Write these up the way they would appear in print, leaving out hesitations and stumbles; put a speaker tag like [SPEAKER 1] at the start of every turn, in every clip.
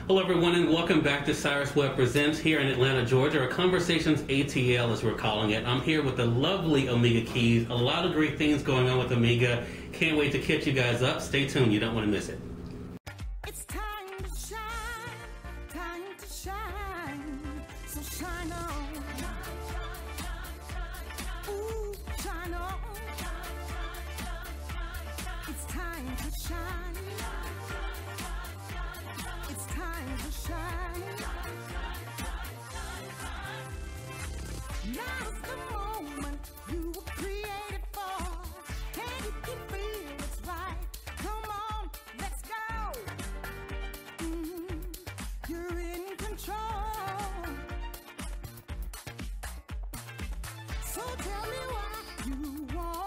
[SPEAKER 1] Hello everyone and welcome back to Cyrus Webb Presents here in Atlanta, Georgia, or Conversations ATL as we're calling it. I'm here with the lovely Omegia Keeys. A lot of great things going on with Omegia. Can't wait to catch you guys up. Stay tuned, you don't want to miss it.
[SPEAKER 2] It's time to shine, so shine on. Ooh, shine on. It's time to shine. It's time to shine. Now's the moment you were created for. And if you feel it's right, come on, let's go. You're in control. So tell me why you want.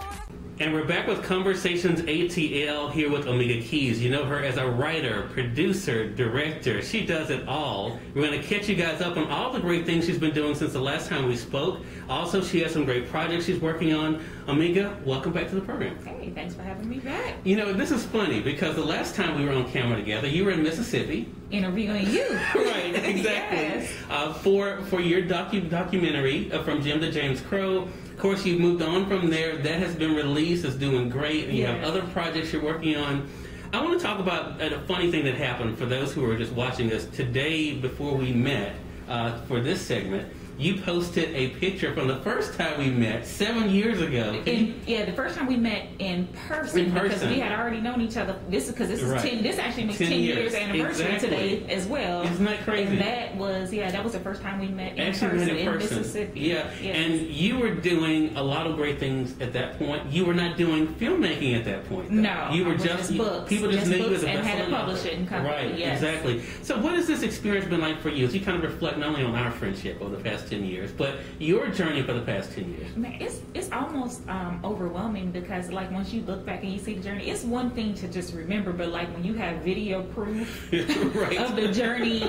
[SPEAKER 1] And we're back with Conversations ATL here with Omegia Keeys. You know her as a writer, producer, director. She does it all. We're going to catch you guys up on all the great things she's been doing since the last time we spoke. Also, she has some great projects she's working on. Omegia, welcome back to the program.
[SPEAKER 3] Hey, thanks for having me back.
[SPEAKER 1] You know, this is funny because the last time we were on camera together, you were in Mississippi.
[SPEAKER 3] Interviewing you.
[SPEAKER 1] Right, exactly.
[SPEAKER 3] Yes.
[SPEAKER 1] For your documentary From Jim to James Crow. Of course, you've moved on from there. That has been released. It's doing great. And you have other projects you're working on. I want to talk about a funny thing that happened for those who are just watching us. Today, before we met for this segment, you posted a picture from the first time we met 7 years ago.
[SPEAKER 3] The first time we met in person. Because we had already known each other. This is
[SPEAKER 1] right.
[SPEAKER 3] 10. This actually makes 10 years anniversary today as well.
[SPEAKER 1] Isn't that crazy?
[SPEAKER 3] And that was the first time we met in person in Mississippi.
[SPEAKER 1] Yeah,
[SPEAKER 3] yes.
[SPEAKER 1] And you were doing a lot of great things at that point. You were not doing filmmaking at that point, though.
[SPEAKER 3] No,
[SPEAKER 1] you were just
[SPEAKER 3] books.
[SPEAKER 1] People just knew you as a
[SPEAKER 3] and had a
[SPEAKER 1] best-selling
[SPEAKER 3] publishing company.
[SPEAKER 1] Right,
[SPEAKER 3] yes.
[SPEAKER 1] exactly. So, what has this experience been like for you? As you kind of reflect not only on our friendship over the past 10 years, but your journey for the past 10 years.
[SPEAKER 3] Man, it's almost overwhelming because like once you look back and you see the journey, it's one thing to just remember, but like when you have video proof
[SPEAKER 1] right.
[SPEAKER 3] of the journey,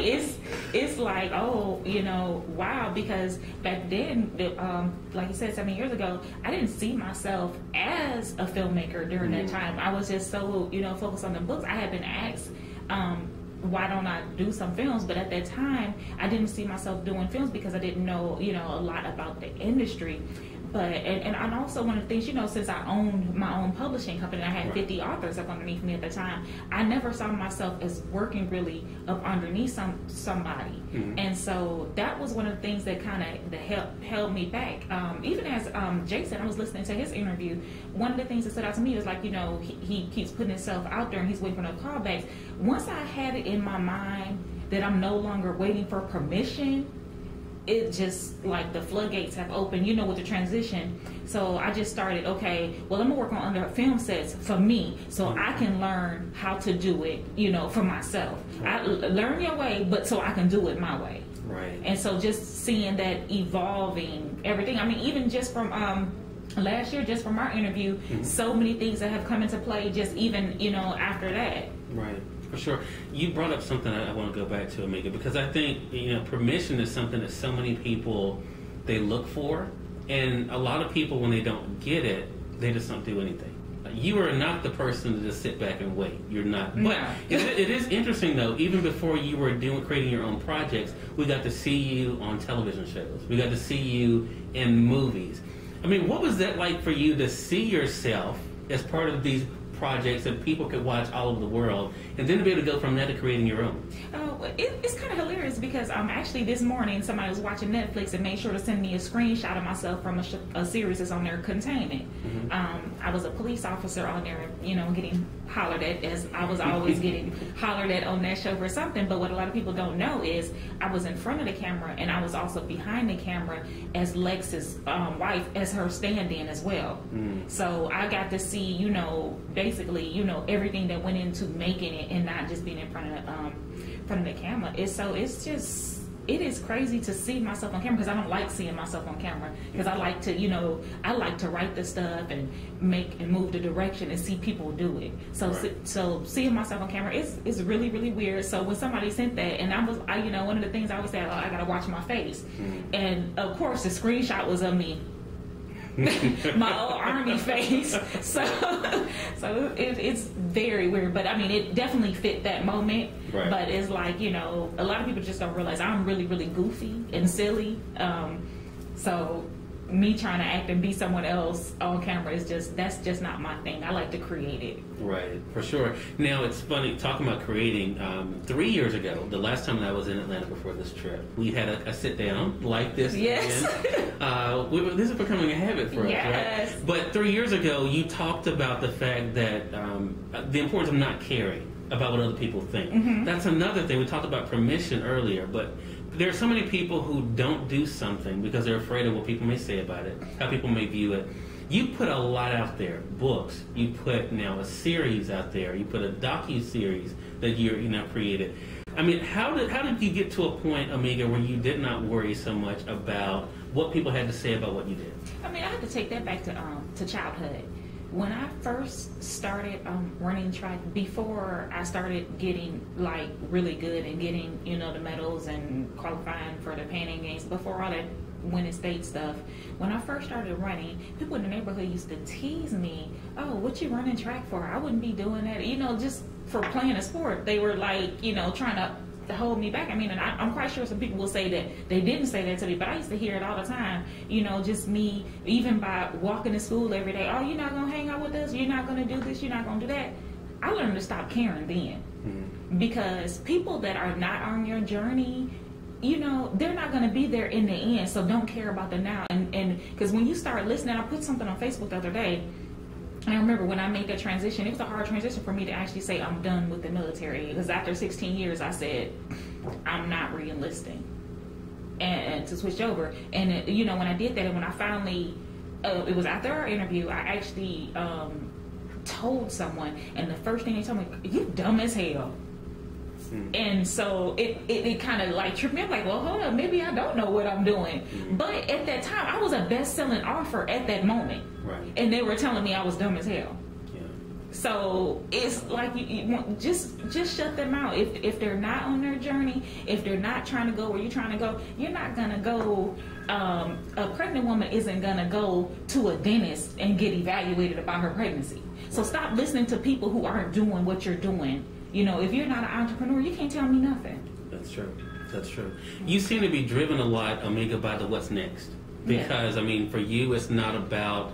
[SPEAKER 3] it's like, oh, you know, wow. Because back then, like you said, 7 years ago, I didn't see myself as a filmmaker during that time. I was just so, you know, focused on the books. I had been asked, why don't I do some films? But at that time, I didn't see myself doing films because I didn't know, you know, a lot about the industry. But and also one of the things, you know, since I owned my own publishing company, I had 50 authors up underneath me at the time. I never saw myself as working really up underneath somebody, and so that was one of the things that kind of held me back. Even as Jason, I was listening to his interview. One of the things that stood out to me was like, you know, he keeps putting himself out there and he's waiting for no callbacks. Once I had it in my mind that I'm no longer waiting for permission, it just like the floodgates have opened, you know, with the transition. So I just started, okay, well, I'm gonna work on under film sets for me so I can learn how to do it, you know, for myself. I learn your way, but so I can do it my way.
[SPEAKER 1] Right.
[SPEAKER 3] And so just seeing that evolving everything, I mean, even just from last year, just from our interview, so many things that have come into play just even, you know, after that.
[SPEAKER 1] Right. For sure. You brought up something I want to go back to, Omegia, because I think, you know, permission is something that so many people, they look for. And a lot of people, when they don't get it, they just don't do anything. You are not the person to just sit back and wait. You're not.
[SPEAKER 3] No.
[SPEAKER 1] But it is interesting, though, even before you were creating your own projects, we got to see you on television shows. We got to see you in movies. I mean, what was that like for you to see yourself as part of these projects that people could watch all over the world, and then to be able to go from that to creating your own?
[SPEAKER 3] It's kind of hilarious because actually this morning somebody was watching Netflix and made sure to send me a screenshot of myself from a series that's on there, Containment. I was a police officer on there, you know, getting hollered at, as I was always getting hollered at on that show for something. But what a lot of people don't know is I was in front of the camera and I was also behind the camera as Lex's wife, as her stand-in as well. So I got to see, you know, basically, you know, everything that went into making it and not just being in front of the camera. It is crazy to see myself on camera because I don't like seeing myself on camera because I like to, you know, I like to write the stuff and make and move the direction and see people do it. So so seeing myself on camera is really, really weird. So when somebody sent that, and I you know, one of the things I always say, oh, I gotta watch my face, and of course the screenshot was of me. My old army face. So it's very weird, but I mean, it definitely fit that moment.
[SPEAKER 1] Right.
[SPEAKER 3] But it's like, you know, a lot of people just don't realize I'm really, really goofy and silly. So me trying to act and be someone else on camera is that's just not my thing. I like to create it.
[SPEAKER 1] Right, for sure. Now, it's funny, talking about creating, 3 years ago, the last time that I was in Atlanta before this trip, we had a sit-down like this.
[SPEAKER 3] Yes.
[SPEAKER 1] Again. This is becoming a habit for us,
[SPEAKER 3] Yes.
[SPEAKER 1] right? But 3 years ago, you talked about the fact that the importance of not caring about what other people think.
[SPEAKER 3] Mm-hmm.
[SPEAKER 1] That's another thing. We talked about permission earlier, but there are so many people who don't do something because they're afraid of what people may say about it, how people may view it. You put a lot out there, books. You put now a series out there. You put a docu-series that you now created. I mean, how did you get to a point, Omegia, where you did not worry so much about what people had to say about what you did?
[SPEAKER 3] I mean, I have to take that back to childhood. When I first started running track, before I started getting like really good and getting, you know, the medals and qualifying for the Pan Am Games, before all that winning state stuff, when I first started running, people in the neighborhood used to tease me, "Oh, what you running track for? I wouldn't be doing that," you know, just for playing a sport. They were like, you know, trying to hold me back. I mean, and I'm quite sure some people will say that they didn't say that to me, but I used to hear it all the time. You know, just me, even by walking to school every day, "Oh, you're not going to hang out with us? You're not going to do this? You're not going to do that?" I learned to stop caring then. Mm-hmm. Because people that are not on your journey, you know, they're not going to be there in the end, so don't care about the now. And because when you start listening, I put something on Facebook the other day, and I remember when I made that transition, it was a hard transition for me to actually say I'm done with the military. Because after 16 years, I said, I'm not re-enlisting. And to switch over. And, you know, when I did that, and when I finally, it was after our interview, I actually told someone, and the first thing they told me, "You dumb as hell." And so it kind of like tripped me up, like, well, hold up, maybe I don't know what I'm doing. But at that time, I was a best-selling author at that moment.
[SPEAKER 1] Right.
[SPEAKER 3] And they were telling me I was dumb as hell.
[SPEAKER 1] Yeah.
[SPEAKER 3] So it's like you want, just shut them out. If they're not on their journey, if they're not trying to go where you're trying to go, you're not going to go. A pregnant woman isn't going to go to a dentist and get evaluated about her pregnancy. So stop listening to people who aren't doing what you're doing. You know, if you're not an entrepreneur, you can't tell me nothing.
[SPEAKER 1] That's true. That's true. You seem to be driven a lot, Omegia, by the what's next. Because, I mean, for you, it's not about,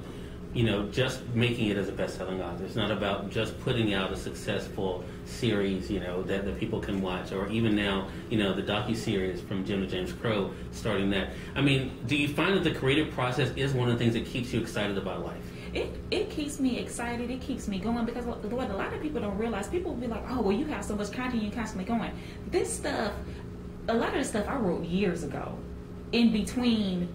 [SPEAKER 1] you know, just making it as a best-selling author. It's not about just putting out a successful series, you know, that people can watch. Or even now, you know, the docu-series from Jim to James Crow, starting that. I mean, do you find that the creative process is one of the things that keeps you excited about life?
[SPEAKER 3] It keeps me excited. It keeps me going, because what a lot of people don't realize, people will be like, "Oh, well, you have so much content, you're constantly going." This stuff, a lot of the stuff I wrote years ago, in between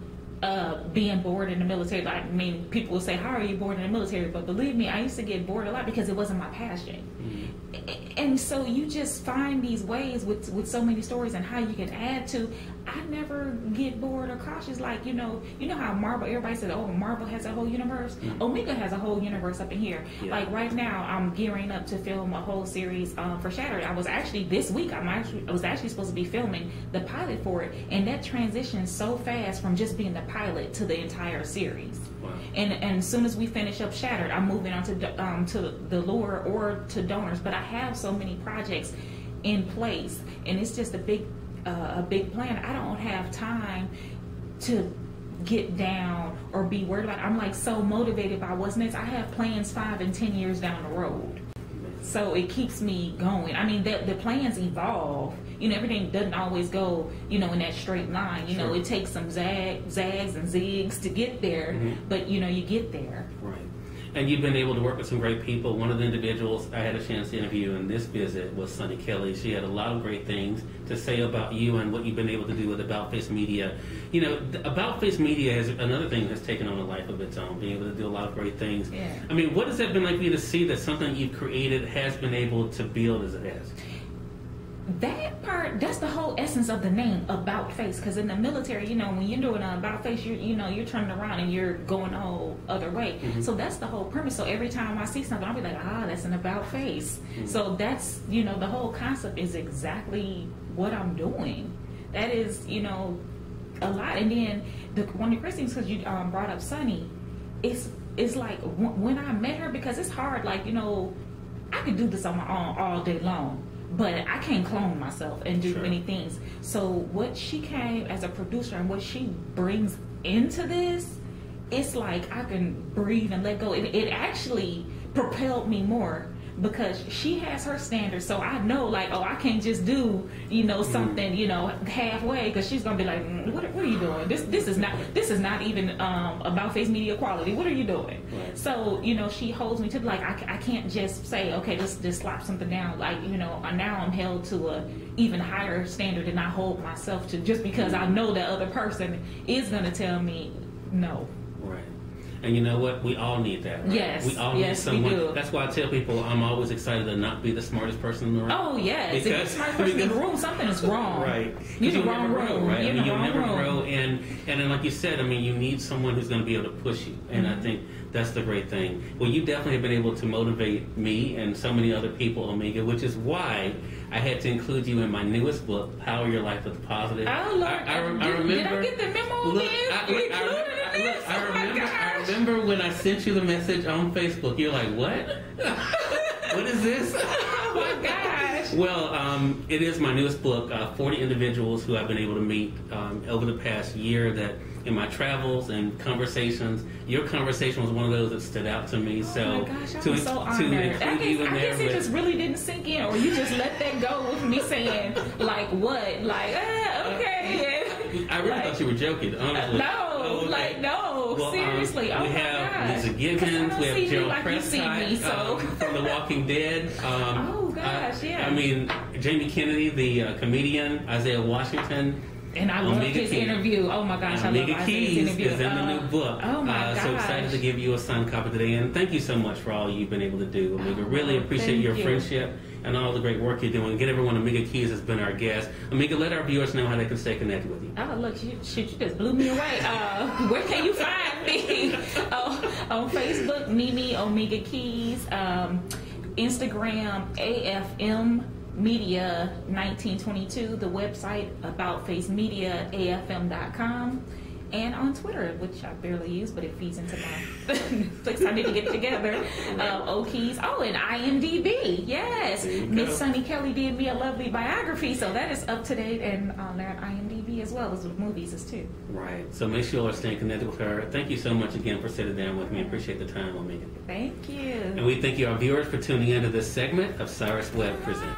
[SPEAKER 3] being bored in the military. I mean, people will say, "How are you bored in the military?" But believe me, I used to get bored a lot because it wasn't my passion. And so you just find these ways with so many stories and how you can add to. I never get bored or cautious. Like, you know how Marvel, everybody says, "Oh, Marvel has a whole universe." Omegia has a whole universe up in here.
[SPEAKER 1] Yeah.
[SPEAKER 3] Like right now, I'm gearing up to film a whole series for Shattered. I was actually, this week, I was actually supposed to be filming the pilot for it, and that transitions so fast from just being the pilot to the entire series.
[SPEAKER 1] Wow.
[SPEAKER 3] And as soon as we finish up Shattered, I'm moving on to the lure or to donors. But I have so many projects in place, and it's just a big plan. I don't have time to get down or be worried about it. I'm like so motivated by what's next. I have plans 5 and 10 years down the road, so it keeps me going. I mean, the plans evolve. You know, everything doesn't always go, you know, in that straight line. You know, it takes some zags and zigs to get there, but you know, you get there.
[SPEAKER 1] Right. And you've been able to work with some great people. One of the individuals I had a chance to interview in this visit was Sunny Kelly. She had a lot of great things to say about you and what you've been able to do with About Face Media. You know, About Face Media is another thing that's taken on a life of its own, being able to do a lot of great things.
[SPEAKER 3] Yeah.
[SPEAKER 1] I mean, what has that been like for you to see that something you've created has been able to build as it has?
[SPEAKER 3] That part, that's the whole essence of the name, About Face. Because in the military, you know, when you're doing an About Face, you're turning around and you're going the whole other way. So that's the whole premise. So every time I see something, I'll be like, that's an About Face. So that's, you know, the whole concept is exactly what I'm doing. That is, you know, a lot. And then one of the crazy things, because you brought up Sunny, it's like when I met her, because it's hard, like, you know, I could do this on my own all day long. but I can't clone myself and do
[SPEAKER 1] Sure.
[SPEAKER 3] many things. So what she came as a producer and what she brings into this, it's like I can breathe and let go. It actually propelled me more because she has her standards. So I know, like, oh, I can't just do, something, halfway, because she's gonna be like, what are you doing? This is not even about face media quality. What are you doing?
[SPEAKER 1] Right.
[SPEAKER 3] So she holds me to, like, I can't just say, okay, let's just slap something down. Like, now I'm held to a even higher standard than I hold myself to, just because I know that other person is gonna tell me no.
[SPEAKER 1] Right. And you know what? We all need that. Right?
[SPEAKER 3] Yes.
[SPEAKER 1] We all need someone.
[SPEAKER 3] We do.
[SPEAKER 1] That's why I tell people I'm always excited to not be the smartest person in the room.
[SPEAKER 3] Oh, yes. If you're the smartest person in the room, something is wrong.
[SPEAKER 1] Right.
[SPEAKER 3] You're in the
[SPEAKER 1] You'll
[SPEAKER 3] wrong
[SPEAKER 1] never grow,
[SPEAKER 3] room.
[SPEAKER 1] right?
[SPEAKER 3] You're in the
[SPEAKER 1] you'll
[SPEAKER 3] wrong
[SPEAKER 1] never
[SPEAKER 3] room.
[SPEAKER 1] grow. And then, like you said, you need someone who's going to be able to push you. And I think that's the great thing. Well, you definitely have been able to motivate me and so many other people, Omegia, which is why I had to include you in my newest book, Power Your Life with Positive.
[SPEAKER 3] Oh, Lord.
[SPEAKER 1] I remember.
[SPEAKER 3] Did I get the memo
[SPEAKER 1] I remember when I sent you the message on Facebook. You're like, what? What is this?
[SPEAKER 3] Oh, my gosh.
[SPEAKER 1] Well, it is my newest book, 40 individuals who I've been able to meet over the past year that in my travels and conversations. Your conversation was one of those that stood out to me.
[SPEAKER 3] Oh my gosh, I'm so honored. I guess it just really didn't sink in, or you just let that go with me saying, like, what? Like, okay.
[SPEAKER 1] I really thought you were joking, honestly.
[SPEAKER 3] No,
[SPEAKER 1] Well,
[SPEAKER 3] seriously.
[SPEAKER 1] we have Lisa Gibbons, we have Gerald Prescott from The Walking Dead.
[SPEAKER 3] Oh gosh, yeah.
[SPEAKER 1] I mean, Jamie Kennedy, the comedian, Isaiah Washington.
[SPEAKER 3] And I loved his interview. Oh my gosh, I love
[SPEAKER 1] Omegia Keeys
[SPEAKER 3] interview.
[SPEAKER 1] is in the new book.
[SPEAKER 3] Oh my gosh.
[SPEAKER 1] So excited to give you a signed copy today. And thank you so much for all you've been able to do, Omegia. Really appreciate your friendship and all the great work you're doing. Get everyone, Omegia Keeys has been our guest. Omegia, let our viewers know how they can stay connected with you.
[SPEAKER 3] Oh, look, you just blew me away. Where can you find me? On Facebook, Mimi Omegia Keys. Instagram, AFM Media 1922, the website About Face Media, AFM.com, and on Twitter, which I barely use, but it feeds into my Netflix. I need to get it together. Keys. Oh, and IMDb. Yes, Miss Sunny Kelly did me a lovely biography, so that is up to date and on there at IMDb as well as with movies as too.
[SPEAKER 1] Right. So make sure you're staying connected with her. Thank you so much again for sitting down with me. I appreciate the time, Omegia.
[SPEAKER 3] Thank you.
[SPEAKER 1] And we thank you, our viewers, for tuning into this segment of Cyrus Webb Presents.